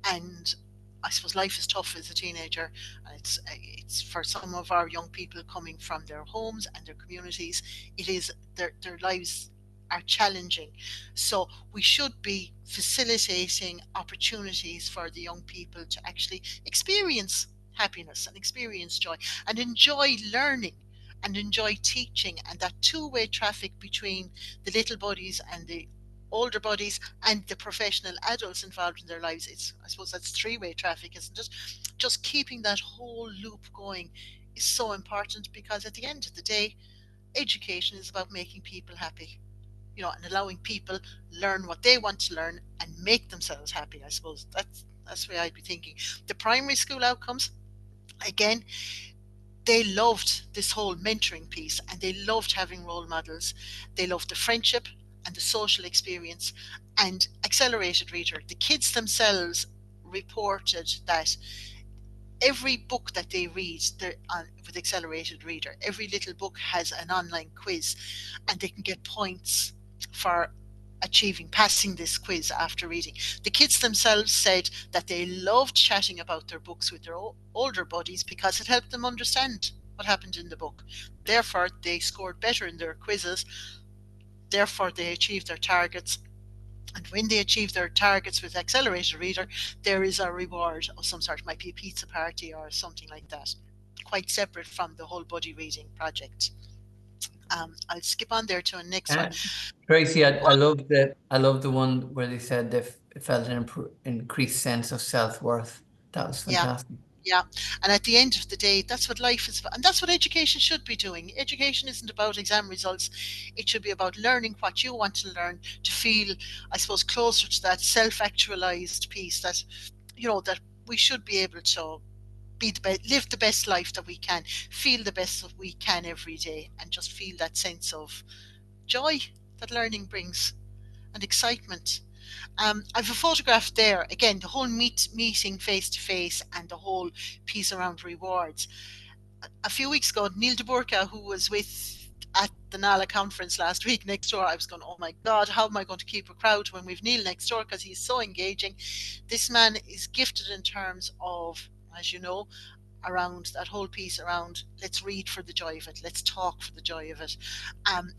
And I suppose life is tough as a teenager, and it's for some of our young people coming from their homes and their communities. It is their lives are challenging, so we should be facilitating opportunities for the young people to actually experience happiness and experience joy and enjoy learning and enjoy teaching, and that two-way traffic between the little bodies and the older bodies and the professional adults involved in their lives. It's, I suppose that's three-way traffic, isn't it? Just keeping that whole loop going is so important, because at the end of the day, education is about making people happy, and allowing people learn what they want to learn and make themselves happy. I suppose that's the way I'd be thinking. The primary school outcomes, again, they loved this whole mentoring piece, and they loved having role models. They loved the friendship and the social experience and accelerated reader. The kids themselves reported that every book that they read with accelerated reader, every little book has an online quiz, and they can get points for achieving passing this quiz after reading. The kids themselves said that they loved chatting about their books with their older buddies because it helped them understand what happened in the book. Therefore, they scored better in their quizzes. Therefore, they achieved their targets. And when they achieve their targets with Accelerated Reader, there is a reward of some sort. It might be a pizza party or something like that, quite separate from the whole buddy reading project. I'll skip on there to a next one. And Tracy, I love the one where they said they felt an increased sense of self-worth. That was Yeah, fantastic. yeah. And at the end of the day, that's what life is about. And that's what education should be doing. Education isn't about exam results. It should be about learning what you want to learn, to feel, I suppose, closer to that self-actualized piece, that, that we should be able to be the best, live the best life that we can, feel the best that we can every day, and just feel that sense of joy that learning brings, and excitement. I've a photograph there again, the whole meeting face to face and the whole piece around rewards. A few weeks ago, Neil de Burka, who was with at the NALA conference last week next door, I was going, oh my God, how am I going to keep a crowd when we've Neil next door, because he's so engaging. This man is gifted in terms of, as you know, around that whole piece around let's read for the joy of it, let's talk for the joy of it.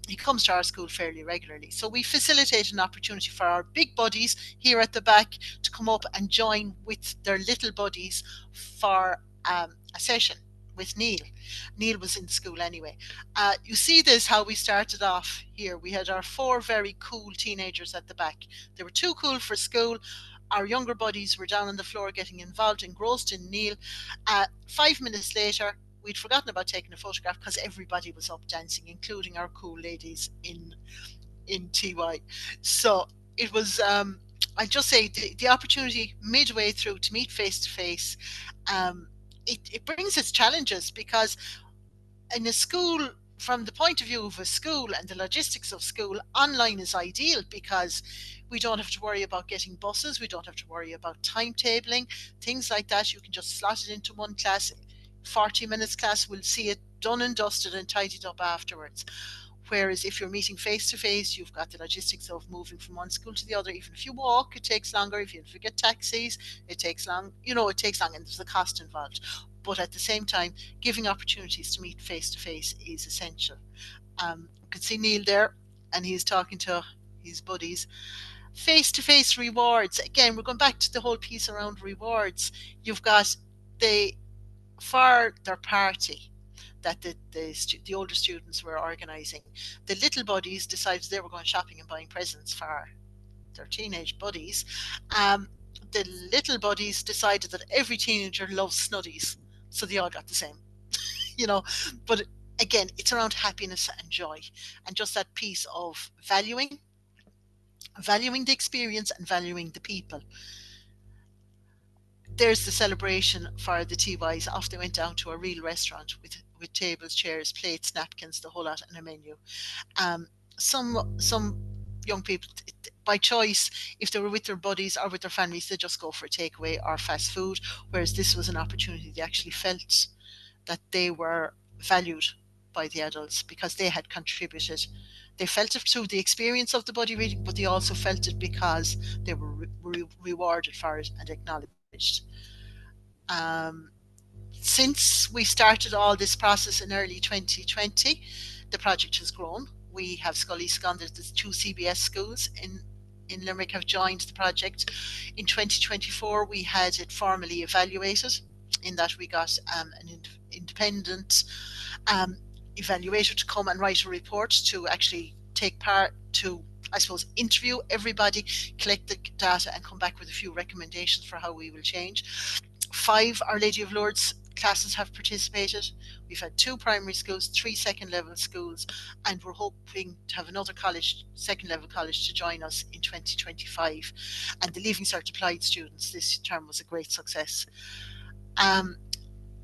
He comes to our school fairly regularly, so we facilitate an opportunity for our big buddies here at the back to come up and join with their little buddies for a session with Neil. Neil was in school anyway. You see this, how we started off here. We had our four very cool teenagers at the back. They were too cool for school. Our younger buddies were down on the floor getting involved, engrossed in Neil. 5 minutes later, we'd forgotten about taking a photograph because everybody was up dancing, including our cool ladies in TY. So it was, I just say, the opportunity midway through to meet face to face. It brings its challenges, because in a school, from the point of view of a school and the logistics of school, online is ideal, because we don't have to worry about getting buses, we don't have to worry about timetabling, things like that. You can just slot it into one class, 40 minutes class, we'll see it done and dusted and tidied up afterwards. Whereas if you're meeting face to face, you've got the logistics of moving from one school to the other. Even if you walk, it takes longer. If you get taxis, it takes long. It takes long, and there's a cost involved. But at the same time, giving opportunities to meet face to face is essential. You can see Neil there, and he's talking to his buddies. Face to face rewards. Again, we're going back to the whole piece around rewards. You've got the for their party that the older students were organising. The little buddies decided they were going shopping and buying presents for their teenage buddies. Um, the little buddies decided that every teenager loves snuddies, so they all got the same. you know, but again, it's around happiness and joy, and just that piece of valuing the experience and valuing the people. There's the celebration for the TYs. Off they went down to a real restaurant with tables, chairs, plates, napkins, the whole lot, and a menu. Um, some young people, by choice, if they were with their buddies or with their families, they just go for a takeaway or fast food. Whereas this was an opportunity they actually felt that they were valued by the adults because they had contributed. They felt it through the experience of the buddy reading, but they also felt it because they were rewarded for it and acknowledged. Um, since we started all this process in early 2020, the project has grown. We have Scully Seconded, the two CBS schools in Limerick have joined the project. In 2024, we had it formally evaluated in that we got an independent um, evaluator to come and write a report to actually take part to, I suppose, interview everybody, collect the data, and come back with a few recommendations for how we will change. 5 Our Lady of Lourdes classes have participated. We've had 2 primary schools, 3 second level schools, and we're hoping to have another college, second level college, to join us in 2025. And the Leaving Cert applied students this term was a great success.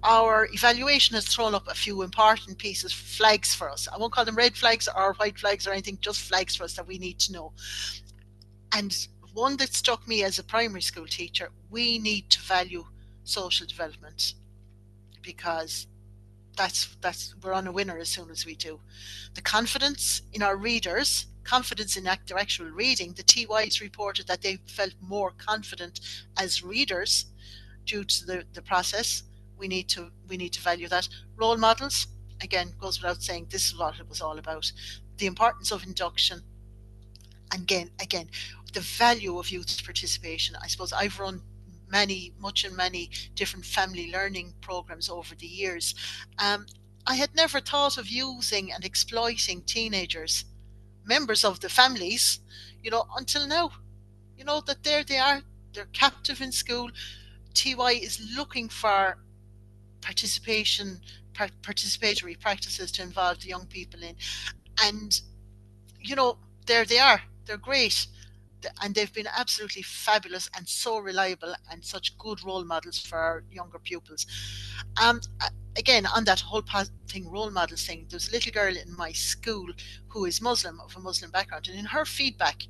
Our evaluation has thrown up a few important pieces, flags for us. I won't call them red flags or white flags or anything, just flags for us that we need to know. And one that struck me as a primary school teacher, we need to value social development, because that's we're on a winner as soon as we do. The confidence in our readers, confidence in their actual reading. The TYs reported that they felt more confident as readers due to the process. We need to value that. Role models, again, goes without saying, this is what it was all about. The importance of induction. And again, the value of youth participation. I suppose I've run many different family learning programs over the years. I had never thought of using and exploiting teenagers, members of the families, until now. That there they are, they're captive in school. TY is looking for participatory practices to involve the young people in, and there they are. They're great, and they've been absolutely fabulous and so reliable and such good role models for our younger pupils. Again, on that whole thing, role models thing, there's a little girl in my school who is Muslim, of a Muslim background, and in her feedback,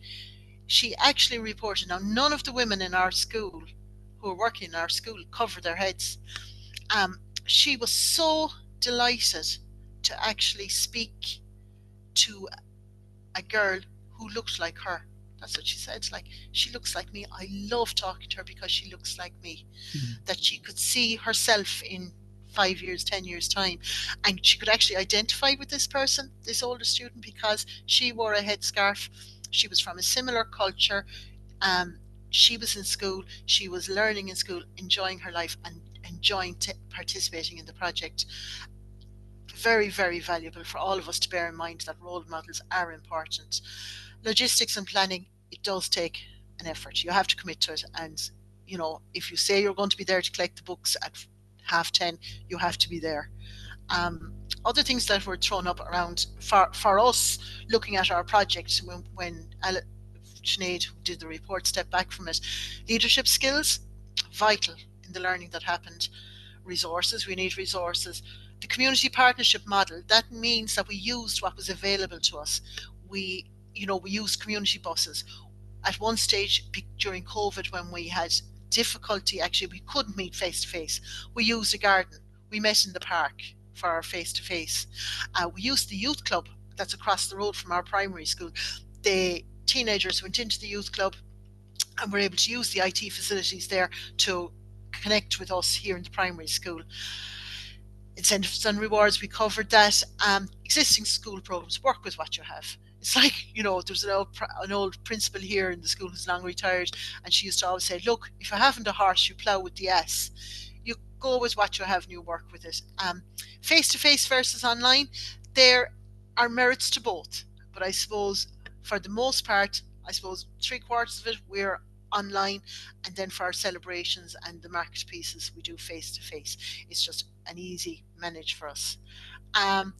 she actually reported, now none of the women in our school who are working in our school cover their heads. She was so delighted to actually speak to a girl who looked like her. That's what she said. Like, she looks like me. I love talking to her because she looks like me. That she could see herself in 5 years, 10 years time, and she could actually identify with this person, this older student, because she wore a headscarf. She was from a similar culture. She was in school. She was learning in school, enjoying her life, and enjoying participating in the project. Very, very valuable for all of us to bear in mind that role models are important. Logistics and planning, it does take an effort. You have to commit to it. And, if you say you're going to be there to collect the books at 10:30, you have to be there. Other things that were thrown up around for us looking at our project when Sinead, who did the report, stepped back from it. Leadership skills, vital in the learning that happened. Resources, we need resources. The community partnership model, that means that we used what was available to us. We used community buses. At one stage during COVID, when we had difficulty, actually we couldn't meet face to face, we used a garden. We met in the park for our face to face. We used the youth club that's across the road from our primary school. The teenagers went into the youth club and were able to use the IT facilities there to connect with us here in the primary school. Incentives and rewards, we covered that. Existing school programs, work with what you have. It's like, there's an old principal here in the school who's long retired, and she used to always say, look, if you haven't a horse, you plough with the ass. You go with what you have and you work with it. Face-to-face versus online, there are merits to both. But I suppose for the most part, three-quarters of it, we're online, and then for our celebrations and the market pieces, we do face-to-face. It's just an easy manage for us. And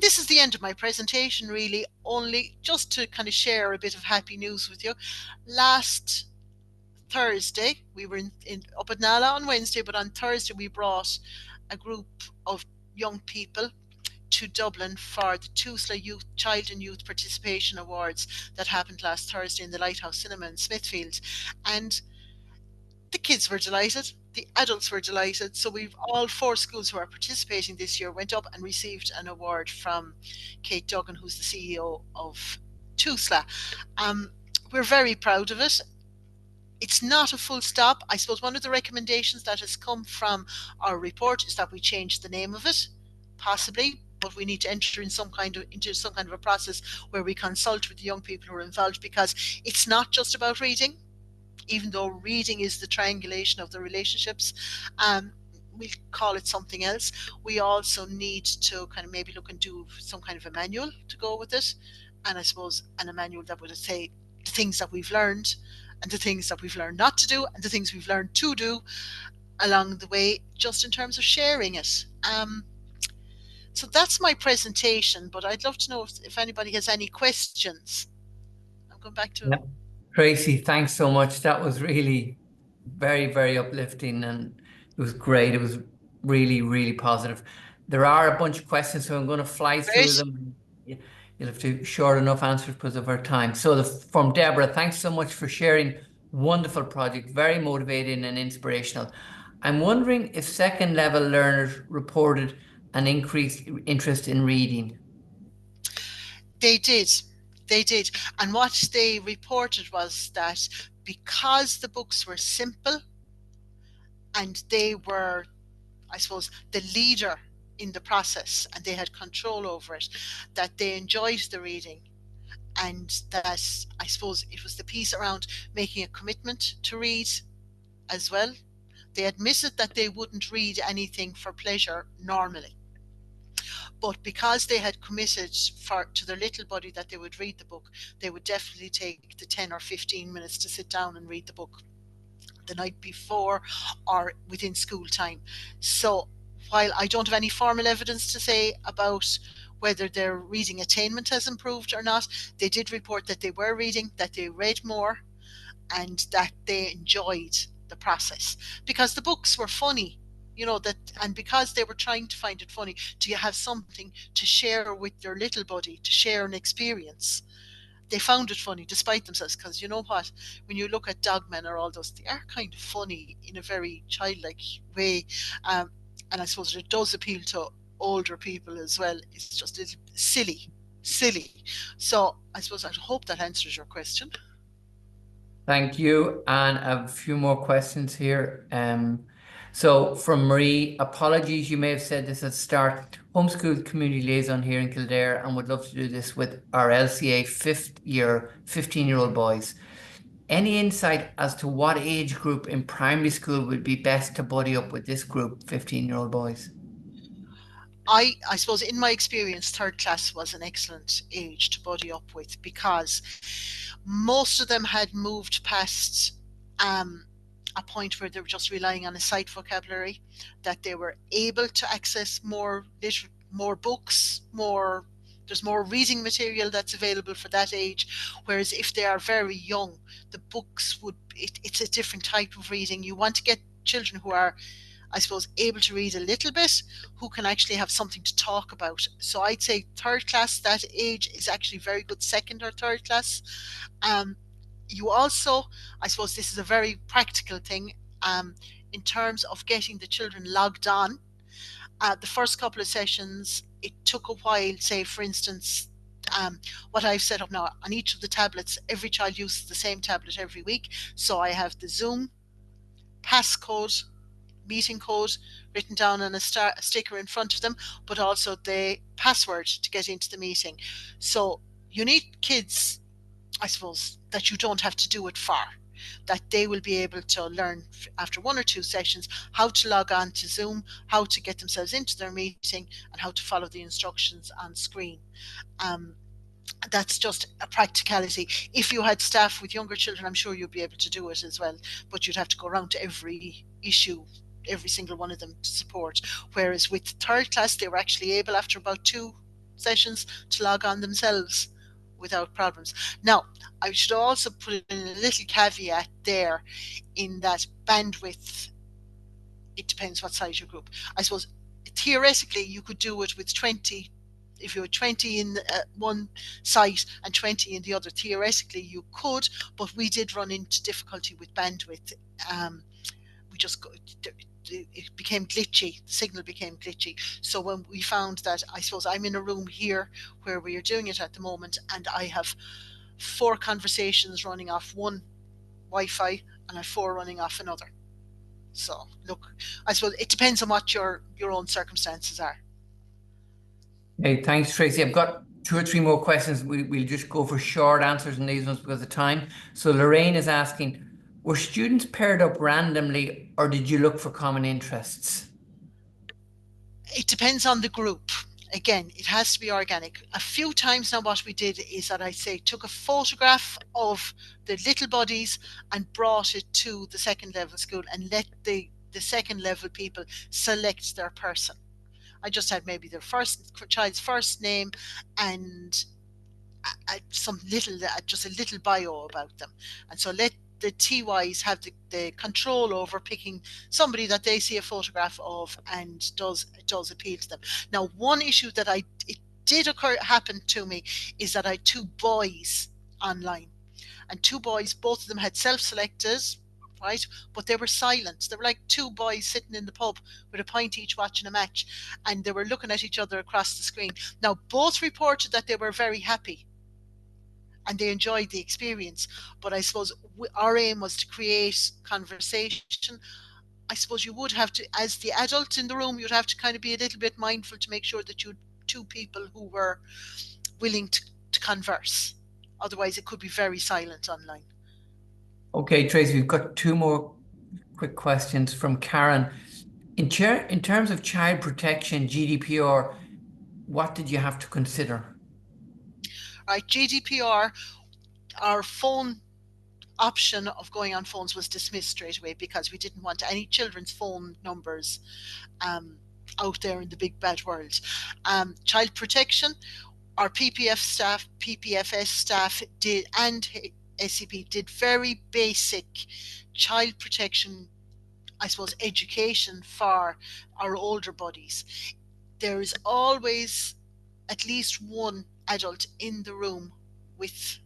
this is the end of my presentation, really, only just to kind of share a bit of happy news with you. Last Thursday, we were up at Nala on Wednesday, but on Thursday we brought a group of young people to Dublin for the TUSLA Child and Youth Participation Awards that happened last Thursday in the Lighthouse Cinema in Smithfield. And the kids were delighted, the adults were delighted. So we've all 4 schools who are participating this year went up and received an award from Kate Duggan, who's the CEO of TUSLA. We're very proud of it. It's not a full stop. I suppose one of the recommendations that has come from our report is that we change the name of it, possibly, but we need to enter into some kind of a process where we consult with the young people who are involved, because it's not just about reading, even though reading is the triangulation of the relationships. We'll call it something else. We also need to kind of maybe look and do some kind of a manual to go with it, and I suppose a manual that would say the things that we've learned and the things that we've learned not to do and the things we've learned to do along the way, just in terms of sharing it. So that's my presentation, but I'd love to know if anybody has any questions. I'm going back to... Yeah. Tracy, thanks so much. That was really very, very uplifting, and it was great. It was really, really positive. There are a bunch of questions, so I'm going to fly through them. You'll have to short enough answers because of our time. So from Deborah, thanks so much for sharing. Wonderful project, very motivating and inspirational. I'm wondering if second level learners reported an increased interest in reading. They did. And what they reported was that because the books were simple and they were, I suppose, the leader in the process and they had control over it, that they enjoyed the reading. And that, I suppose, it was the piece around making a commitment to read as well. They admitted that they wouldn't read anything for pleasure normally, but because they had committed to their little buddy that they would read the book, they would definitely take the 10 or 15 minutes to sit down and read the book the night before or within school time. So while I don't have any formal evidence to say about whether their reading attainment has improved or not, they did report that they were reading, that they read more, and that they enjoyed the process because the books were funny, and because they were trying to find it funny to have something to share with their little buddy, to share an experience. They found it funny despite themselves, because you know what, when you look at Dogmen or all those, they are kind of funny in a very childlike way, and I suppose it does appeal to older people as well. It's just silly. So I suppose I hope that answers your question. Thank you. And a few more questions here. So from Marie, apologies, you may have said this at the start. Homeschool community liaison here in Kildare, and would love to do this with our LCA 15-year-old boys. Any insight as to what age group in primary school would be best to buddy up with this group, 15-year-old boys? I suppose in my experience, 3rd class was an excellent age to buddy up with, because most of them had moved past a point where they were just relying on a sight vocabulary, that they were able to access more books, there's more reading material that's available for that age. Whereas if they are very young, the books it's a different type of reading. You want to get children who are, I suppose, able to read a little bit, who can actually have something to talk about. So I'd say 3rd class, that age is actually very good, 2nd or 3rd class. You also, I suppose this is a very practical thing, in terms of getting the children logged on. The first couple of sessions, it took a while, say for instance, what I've set up now on each of the tablets, every child uses the same tablet every week. So I have the Zoom passcode, meeting code written down on a sticker in front of them, but also the password to get into the meeting. So you need kids, I suppose, that you don't have to do it for, that they will be able to learn after one or two sessions how to log on to Zoom, how to get themselves into their meeting, and how to follow the instructions on screen. That's just a practicality. If you had staff with younger children, I'm sure you'd be able to do it as well, but you'd have to go around to every issue, every single one of them to support. Whereas with third class, they were actually able, after about 2 sessions, to log on themselves without problems. Now, I should also put in a little caveat there, in that bandwidth, it depends what size your group. I suppose theoretically you could do it with 20. If you had 20 in one site and 20 in the other, theoretically you could, but we did run into difficulty with bandwidth. We just it became glitchy. The signal became glitchy. So when we found that, I suppose I'm in a room here where we are doing it at the moment, and I have 4 conversations running off one Wi-Fi, and I have 4 running off another. So look, I suppose it depends on what your own circumstances are. Okay, thanks, Tracy. I've got 2 or 3 more questions. We'll just go for short answers in these ones because of time. So Lorraine is asking, were students paired up randomly, or did you look for common interests? It depends on the group. Again, it has to be organic. A few times now what we did is that I say took a photograph of the little buddies and brought it to the second level school and let the second level people select their person. I just had maybe their child's first name and some little, just a little bio about them. And so let the TYs have the control over picking somebody that they see a photograph of and does appeal to them. Now, one issue that it did happen to me is that I had 2 boys online, and 2 boys, both of them had self-selected, right? But they were silent. They were like 2 boys sitting in the pub with a pint each watching a match, and they were looking at each other across the screen. Now, both reported that they were very happy and they enjoyed the experience. But I suppose our aim was to create conversation. I suppose you would have to, as the adult in the room, you'd have to kind of be a little bit mindful to make sure that you had 2 people who were willing to converse. Otherwise, it could be very silent online. Okay, Tracy, we've got 2 more quick questions from Karen. In terms of child protection, GDPR, what did you have to consider? Right, GDPR, our phone option of going on phones was dismissed straight away because we didn't want any children's phone numbers out there in the big bad world. Child protection, our PPFS staff did, and SCP did very basic child protection, I suppose, education for our older buddies. There is always at least one adult in the room with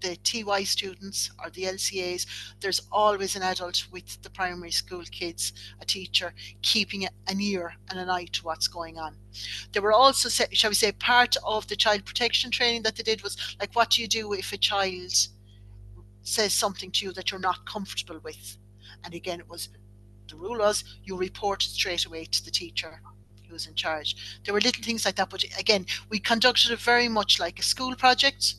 the TY students or the LCAs. There's always an adult with the primary school kids, a teacher, keeping an ear and an eye to what's going on. There were also, shall we say, part of the child protection training that they did was like, what do you do if a child says something to you that you're not comfortable with? And again, the rule was you report it straight away to the teacher who was in charge. There were little things like that, but again, we conducted it very much like a school project,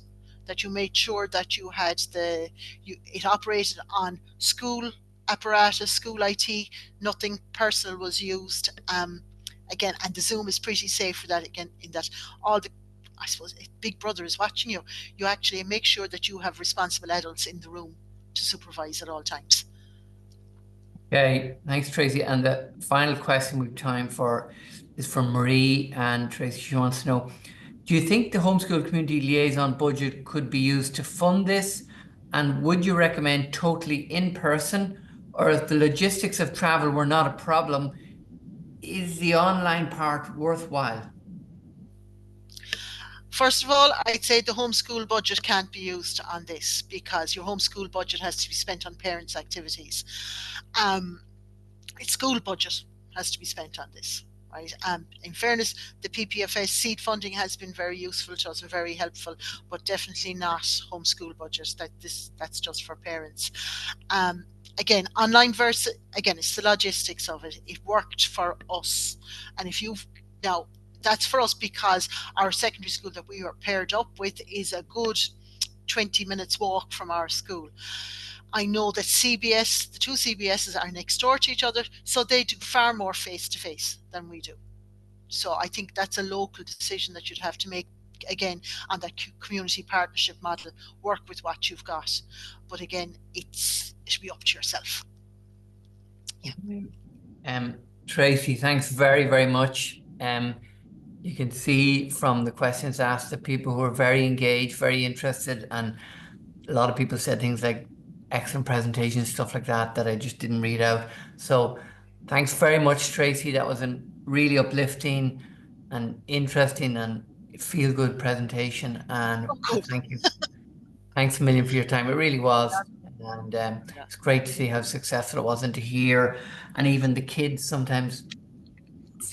that you made sure that you had it operated on school apparatus, school IT, nothing personal was used. Again, and the Zoom is pretty safe for that, again, in that I suppose Big Brother is watching you. You actually make sure that you have responsible adults in the room to supervise at all times. Okay, thanks, Tracy. And the final question we've time for is from Marie. And Tracy, she wants to know, do you think the homeschool community liaison budget could be used to fund this? And would you recommend totally in person? Or if the logistics of travel were not a problem, is the online part worthwhile? First of all, I'd say the homeschool budget can't be used on this because your homeschool budget has to be spent on parents' activities. Its school budget has to be spent on this. right? In fairness, the PPFS seed funding has been very useful to us and very helpful, but definitely not homeschool budgets. That's just for parents. Again, online versus, again, it's the logistics of it. It worked for us. And if you've, now that's for us because our secondary school that we are paired up with is a good 20 minutes walk from our school. I know that CBS, the two CBSs are next door to each other, so they do far more face to face than we do. So I think that's a local decision that you'd have to make, again, on that community partnership model. Work with what you've got, but again, it should be up to yourself. Yeah. Tracy, thanks very, very much. You can see from the questions asked that people who are very engaged, very interested, and a lot of people said things like excellent presentation, stuff like that, that I just didn't read out. So thanks very much, Tracy. That was a really uplifting and interesting and feel-good presentation. And thank you. Thanks a million for your time. It really was. And it's great to see how successful it was and to hear, and even the kids sometimes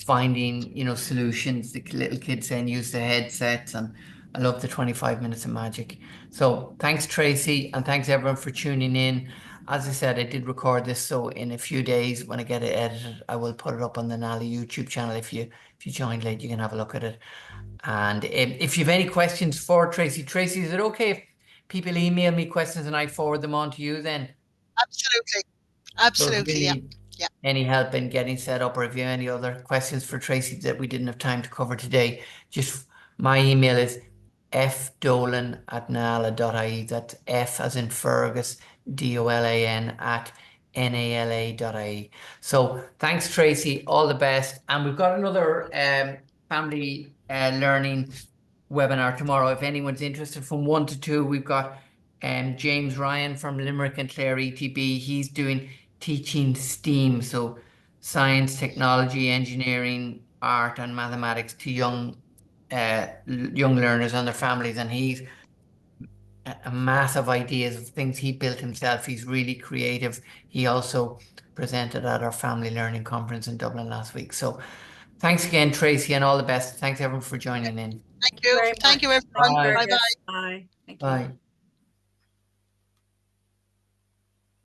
finding, solutions, the little kids saying use the headsets, and I love the 25 minutes of magic. So thanks, Tracy, and thanks everyone for tuning in. As I said, I did record this, so in a few days when I get it edited, I will put it up on the Nally YouTube channel. If you joined late, you can have a look at it. And if you have any questions for Tracy, is it okay if people email me questions and I forward them on to you then? Absolutely. Absolutely, yeah. Any help in getting set up, or if you have any other questions for Tracy that we didn't have time to cover today, just my email is fdolan@nala.ie. That's F as in Fergus, DOLAN @NALA.ie. So thanks, Tracy. All the best. And we've got another family learning webinar tomorrow. If anyone's interested, from 1 to 2, we've got James Ryan from Limerick and Clare ETB. He's doing teaching STEAM, so science, technology, engineering, art, and mathematics to young learners and their families. And he's a massive ideas of things he built himself. He's really creative. He also presented at our family learning conference in Dublin last week. So thanks again, Tracy, and all the best. Thanks everyone for joining in. Thank you. Thank you, everyone. Bye. Bye-bye. Bye. Thank you. Bye.